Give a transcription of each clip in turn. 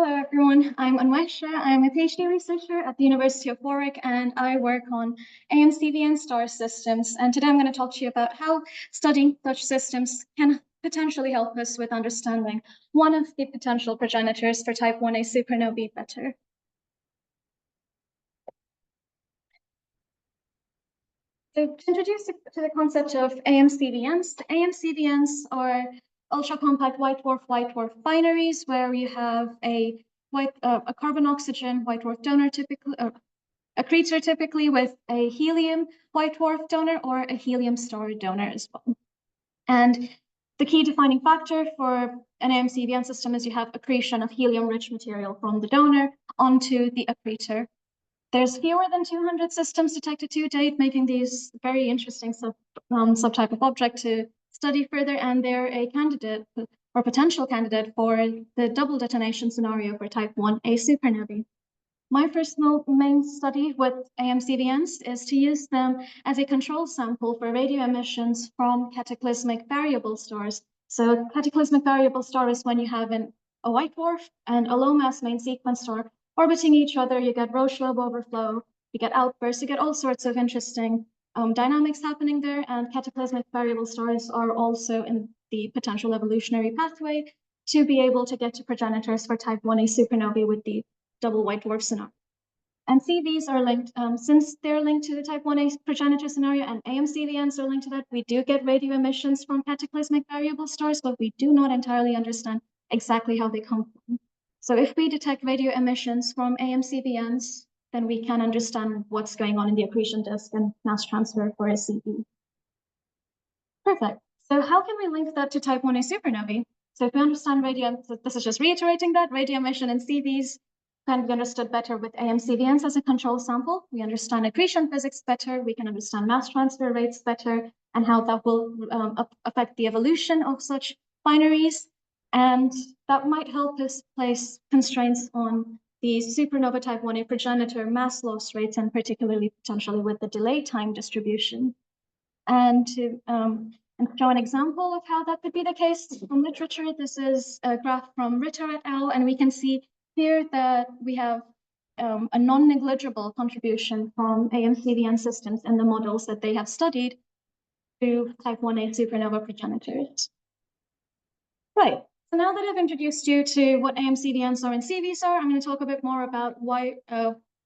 Hello, everyone. I'm Anwesha. I'm a PhD researcher at the University of Warwick, and I work on AM CVn star systems. And today I'm going to talk to you about how studying such systems can potentially help us with understanding one of the potential progenitors for Type Ia supernovae better. So to introduce you to the concept of AM CVns, AM CVns are ultra-compact white dwarf binaries where you have a carbon-oxygen white dwarf donor, typically accretor typically with a helium white dwarf donor or a helium star donor as well. And the key defining factor for an AM CVn system is you have accretion of helium-rich material from the donor onto the accretor. There's fewer than 200 systems detected to date, making these very interesting subtype of object to study further, and they're a candidate or potential candidate for the double detonation scenario for Type Ia supernovae. My personal main study with AM CVns is to use them as a control sample for radio emissions from cataclysmic variable stars. So cataclysmic variable star is when you have a white dwarf and a low mass main sequence star orbiting each other. You get Roche lobe overflow, you get outbursts, you get all sorts of interesting dynamics happening there, and cataclysmic variable stars are also in the potential evolutionary pathway to be able to get to progenitors for Type Ia supernovae with the double white dwarf scenario. And CVs are linked, since they're linked to the Type Ia progenitor scenario, and AM CVns are linked to that, we do get radio emissions from cataclysmic variable stars, but we do not entirely understand exactly how they come from. So if we detect radio emissions from AM CVns, then we can understand what's going on in the accretion disk and mass transfer for a CV. Perfect. So how can we link that to Type Ia supernovae? So if we understand radio, so this is just reiterating that, radio emission in CVs can be understood better with AM CVns as a control sample. We understand accretion physics better, we can understand mass transfer rates better, and how that will affect the evolution of such binaries. And that might help us place constraints on the supernova Type Ia progenitor mass loss rates, and particularly potentially with the delay time distribution. And to show an example of how that could be the case from literature, this is a graph from Ritter et al. And we can see here that we have a non-negligible contribution from AM CVn systems in the models that they have studied to Type Ia supernova progenitors. Right. So now that I've introduced you to what AM CVns are and CVs are, I'm going to talk a bit more about why,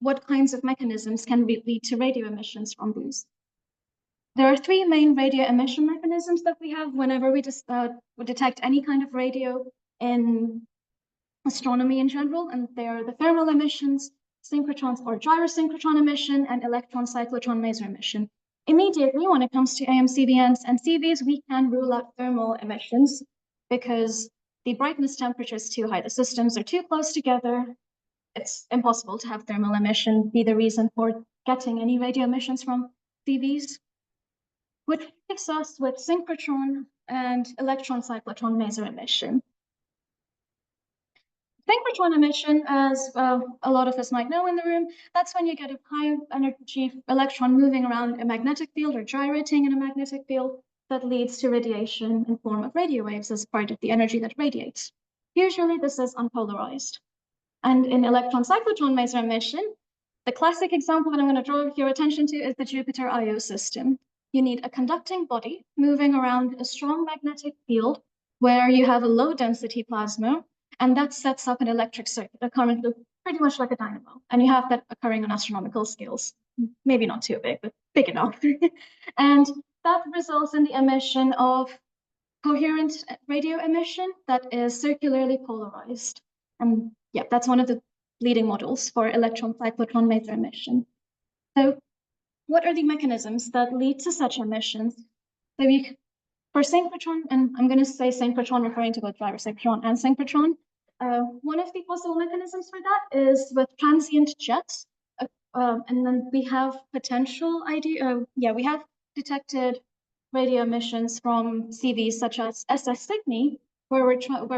what kinds of mechanisms can lead to radio emissions from these. There are three main radio emission mechanisms that we have whenever we detect any kind of radio in astronomy in general, and they are the thermal emissions, synchrotron or gyrosynchrotron emission, and electron cyclotron maser emission. Immediately, when it comes to AM CVns and CVs, we can rule out thermal emissions because the brightness temperature is too high. The systems are too close together. It's impossible to have thermal emission be the reason for getting any radio emissions from CVs, which leaves us with synchrotron and electron cyclotron maser emission. Synchrotron emission, as a lot of us might know in the room, that's when you get a high energy electron moving around a magnetic field or gyrating in a magnetic field that leads to radiation in form of radio waves as part of the energy that radiates. Usually this is unpolarized. And in electron cyclotron maser emission, the classic example that I'm going to draw your attention to is the Jupiter Io system. You need a conducting body moving around a strong magnetic field where you have a low density plasma, and that sets up an electric circuit, a current loop, pretty much like a dynamo. And you have that occurring on astronomical scales, maybe not too big, but big enough. And that results in the emission of coherent radio emission that is circularly polarized. And yeah, that's one of the leading models for electron cyclotron maser emission. So what are the mechanisms that lead to such emissions? So for synchrotron, and I'm going to say synchrotron referring to both gyrosynchrotron and synchrotron, one of the possible mechanisms for that is with transient jets. And then we have we have detected radio emissions from CVs such as SNe, where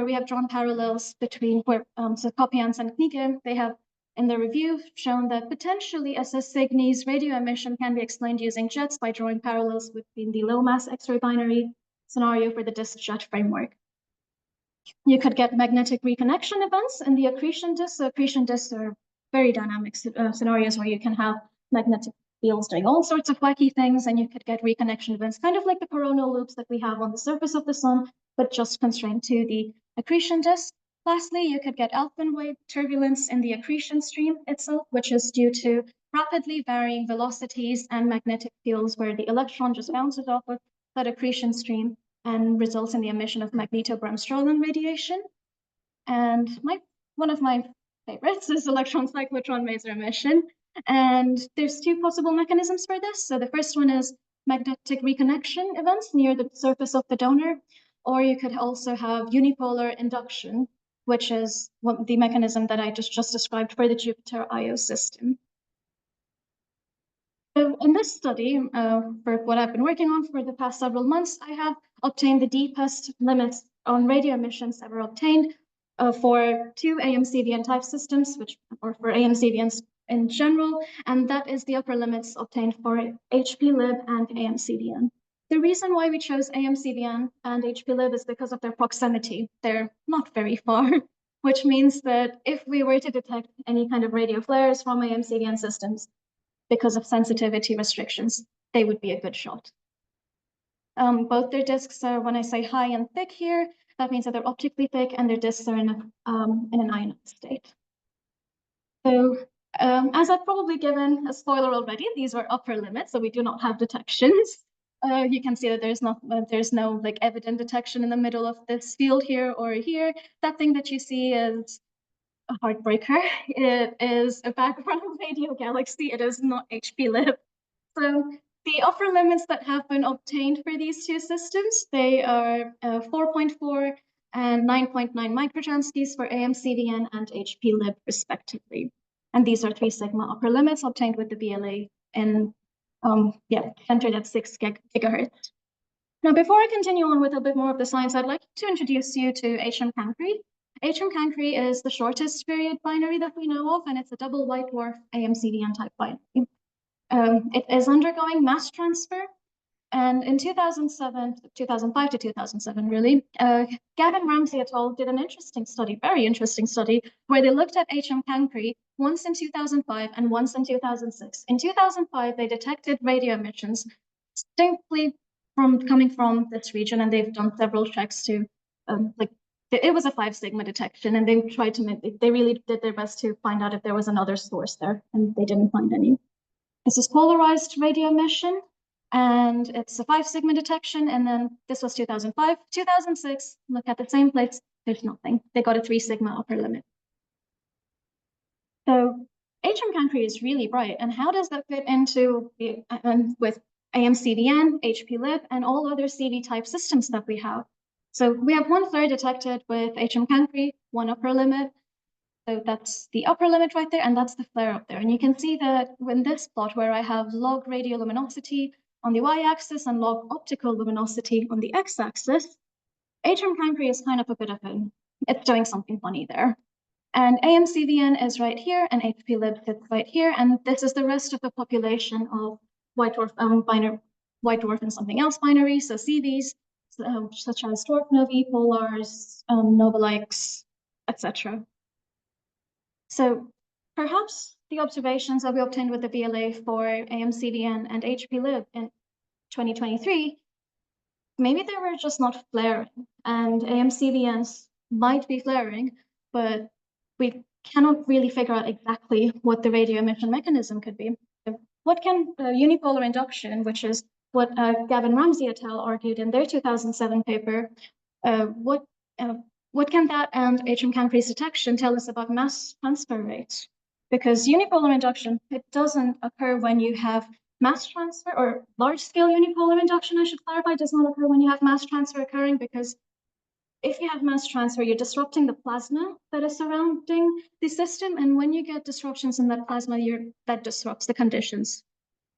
we have drawn parallels between so Kopians and Knigge. They have in their review shown that potentially SNe's radio emission can be explained using jets by drawing parallels between the low mass X-ray binary scenario for the disk jet framework. You could get magnetic reconnection events in the accretion disk. So accretion disks are very dynamic scenarios where you can have magnetic fields doing all sorts of wacky things, and you could get reconnection events, kind of like the coronal loops that we have on the surface of the sun, but just constrained to the accretion disk. Lastly, you could get Alphen wave turbulence in the accretion stream itself, which is due to rapidly varying velocities and magnetic fields where the electron just bounces off of that accretion stream and results in the emission of magnetobremsstrahlung radiation. And one of my favorites is electron cyclotron maser emission. And there's two possible mechanisms for this. So the first one is magnetic reconnection events near the surface of the donor, or you could also have unipolar induction, which is the mechanism that I just described for the Jupiter Io system. So in this study, for what I've been working on for the past several months, I have obtained the deepest limits on radio emissions ever obtained for two AM CVn type systems, or for AM CVns in general, and that is the upper limits obtained for HPLib and AM CVn. The reason why we chose AM CVn and HPLib is because of their proximity. They're not very far, which means that if we were to detect any kind of radio flares from AM CVn systems, because of sensitivity restrictions, they would be a good shot. Both their disks are, when I say high and thick here, that means that they're optically thick and their disks are in an ionized state. So as I've probably given a spoiler already, these were upper limits, so we do not have detections. You can see that there's no like evident detection in the middle of this field here or here. That thing that you see is a heartbreaker. It is a background radio galaxy. It is not HPLib. So the upper limits that have been obtained for these two systems, they are 4.4 and 9.9 microjanskis for AM CVn and HPLib respectively. And these are 3 sigma upper limits obtained with the BLA in centered at 6 gigahertz. Now, before I continue on with a bit more of the science, I'd like to introduce you to HM Cancri. HM Cancri is the shortest period binary that we know of, and it's a double white dwarf AM CVn type binary. It is undergoing mass transfer, and in 2005 to 2007, really, Gavin Ramsey et al. Did an interesting study, very interesting study, where they looked at HM Cancri once in 2005 and once in 2006. In 2005, they detected radio emissions distinctly coming from this region, and they've done several checks to it was a 5 sigma detection, and they tried to they really did their best to find out if there was another source there, and they didn't find any. This is polarized radio emission, and it's a 5 sigma detection, and then this was 2005. 2006, look at the same place, there's nothing. They got a 3 sigma upper limit. So HM Cancri is really bright, and how does that fit into with AM CVn, HPLib, and all other CV type systems that we have? So we have 1 flare detected with HM Cancri, 1 upper limit. So that's the upper limit right there, and that's the flare up there. And you can see that in this plot where I have log radioluminosity on the y-axis and log optical luminosity on the x-axis, HM Cancri is kind of a bit of it's doing something funny there. And AM CVn is right here, and HPLib sits right here, and this is the rest of the population of white dwarf and something else binary, so CVs, such as dwarf novae, polars, nova-likes, etc. So perhaps the observations that we obtained with the BLA for AM CVn and HPLib in 2023, maybe they were just not flaring, and AM CVns might be flaring, but we cannot really figure out exactly what the radio emission mechanism could be. What can unipolar induction, which is what Gavin Ramsey et al. Argued in their 2007 paper, what can that and HM Cancri's detection tell us about mass transfer rates? Because unipolar induction, it doesn't occur when you have mass transfer, or large-scale unipolar induction, I should clarify, does not occur when you have mass transfer occurring, because if you have mass transfer, you're disrupting the plasma that is surrounding the system, and when you get disruptions in that plasma, that disrupts the conditions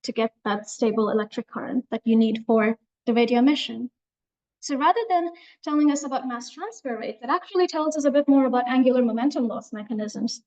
to get that stable electric current that you need for the radio emission. So rather than telling us about mass transfer rates, it actually tells us a bit more about angular momentum loss mechanisms.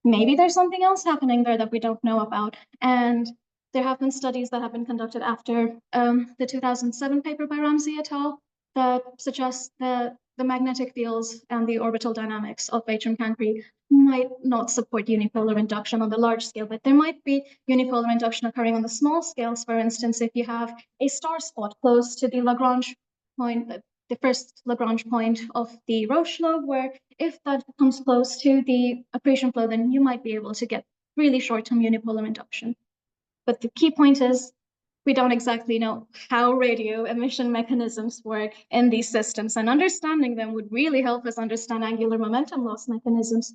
Maybe there's something else happening there that we don't know about. And there have been studies that have been conducted after the 2007 paper by Ramsey et al. That suggest that the magnetic fields and the orbital dynamics of HM Cancri might not support unipolar induction on the large scale, but there might be unipolar induction occurring on the small scales. For instance, if you have a star spot close to the Lagrange point, the first Lagrange point of the Roche law, where if that comes close to the accretion flow, then you might be able to get really short-term unipolar induction. But the key point is we don't exactly know how radio emission mechanisms work in these systems, and understanding them would really help us understand angular momentum loss mechanisms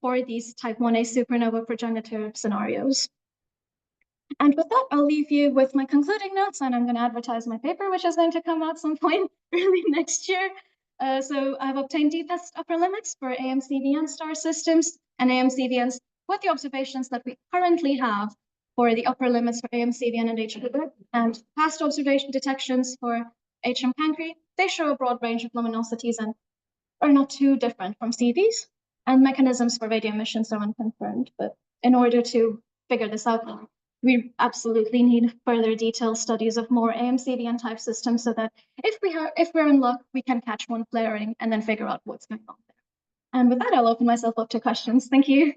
for these Type Ia supernova progenitor scenarios. And with that, I'll leave you with my concluding notes, and I'm going to advertise my paper, which is going to come out some point early next year. So I've obtained deepest upper limits for AM CVn star systems and AM CVns with the observations that we currently have for the upper limits for AM CVn and HM, and past observation detections for HM Cancri. They show a broad range of luminosities and are not too different from CVs, and mechanisms for radio emissions are unconfirmed. But in order to figure this out, we absolutely need further detailed studies of more AM CVn type systems, so that if we're in luck, we can catch one flaring and then figure out what's going on there. And with that, I'll open myself up to questions. Thank you.